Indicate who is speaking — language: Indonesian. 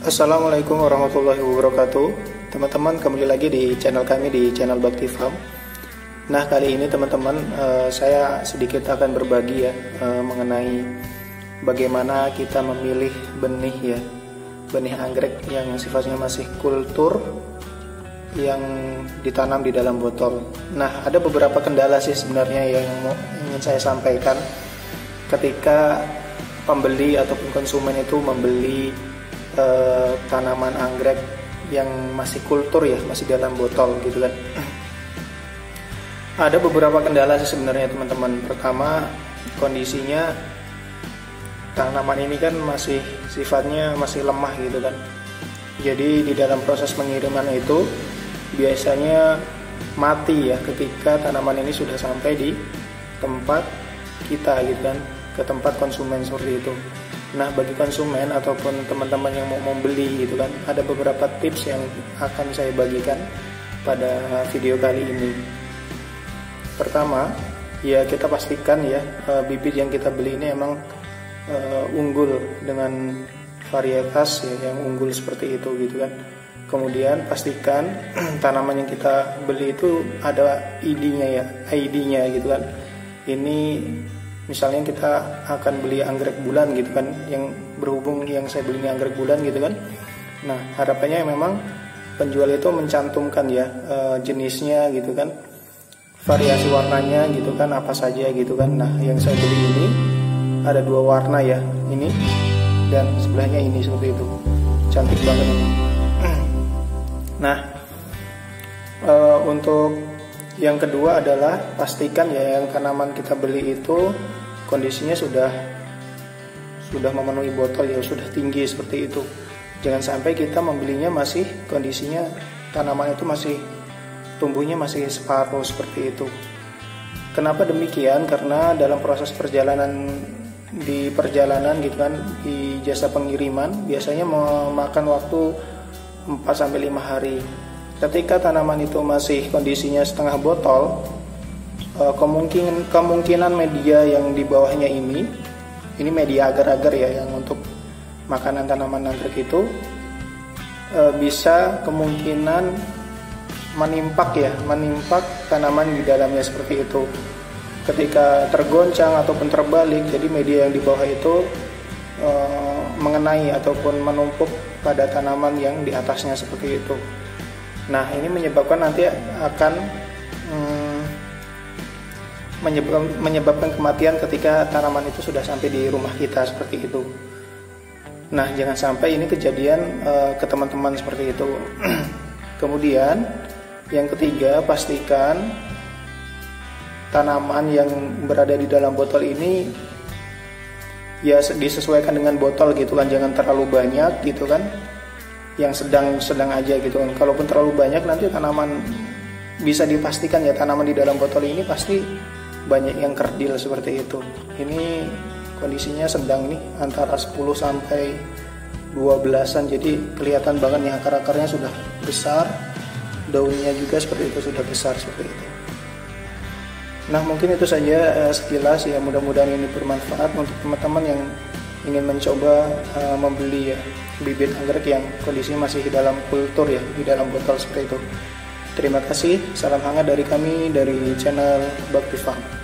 Speaker 1: Assalamualaikum warahmatullahi wabarakatuh. Teman-teman, kembali lagi di channel kami, di channel Bakti Farm. Nah, kali ini teman-teman, saya sedikit akan berbagi ya mengenai bagaimana kita memilih benih ya, benih anggrek yang sifatnya masih kultur yang ditanam di dalam botol. Nah, ada beberapa kendala sih sebenarnya yang ingin saya sampaikan ketika pembeli ataupun konsumen itu membeli tanaman anggrek yang masih kultur ya, masih dalam botol gitu kan. Ada beberapa kendala sih sebenarnya teman-teman. Pertama, kondisinya tanaman ini kan masih sifatnya masih lemah gitu kan. Jadi di dalam proses pengiriman itu biasanya mati ya ketika tanaman ini sudah sampai di tempat kita gitu kan, ke tempat konsumen seperti itu. Nah, bagi konsumen ataupun teman-teman yang mau membeli gitu kan, ada beberapa tips yang akan saya bagikan pada video kali ini. Pertama, ya kita pastikan ya bibit yang kita beli ini emang unggul dengan varietas ya, yang unggul seperti itu gitu kan. Kemudian pastikan tanaman yang kita beli itu ada ID-nya ya, ID-nya gitu kan. Ini misalnya kita akan beli anggrek bulan gitu kan, yang berhubung yang saya beli ini anggrek bulan gitu kan. Nah, harapannya memang penjual itu mencantumkan ya jenisnya gitu kan, variasi warnanya gitu kan, apa saja gitu kan. Nah, yang saya beli ini ada 2 warna ya, ini dan sebelahnya ini seperti itu, cantik banget ini. Nah, untuk yang kedua adalah pastikan ya yang tanaman kita beli itu kondisinya sudah memenuhi botol ya, sudah tinggi seperti itu. Jangan sampai kita membelinya masih kondisinya tanaman itu masih tumbuhnya masih separuh seperti itu. Kenapa demikian? Karena dalam proses perjalanan gitu kan, di jasa pengiriman biasanya memakan waktu 4-5 hari. Ketika tanaman itu masih kondisinya setengah botol, kemungkinan media yang di bawahnya ini media agar-agar ya, yang untuk makanan tanaman anggrek itu bisa kemungkinan menimpak tanaman di dalamnya seperti itu. Ketika tergoncang ataupun terbalik, jadi media yang di bawah itu mengenai ataupun menumpuk pada tanaman yang di atasnya seperti itu. Nah, ini menyebabkan nanti akan menyebabkan kematian ketika tanaman itu sudah sampai di rumah kita seperti itu. Nah, jangan sampai ini kejadian ke teman-teman seperti itu. Kemudian yang ketiga, pastikan tanaman yang berada di dalam botol ini ya disesuaikan dengan botol gitu kan, jangan terlalu banyak gitu kan. yang sedang aja gitu kan. Kalaupun terlalu banyak nanti tanaman, bisa dipastikan ya tanaman di dalam botol ini pasti banyak yang kerdil seperti itu. Ini kondisinya sedang nih, antara 10 sampai 12-an, jadi kelihatan banget nih akar-akarnya sudah besar, daunnya juga seperti itu sudah besar seperti itu. Nah mungkin itu saja sekilas ya, mudah-mudahan ini bermanfaat untuk teman-teman yang ingin mencoba membeli ya bibit anggrek yang kondisinya masih di dalam kultur ya, di dalam botol seperti itu. Terima kasih, salam hangat dari kami dari channel Bakti Farm.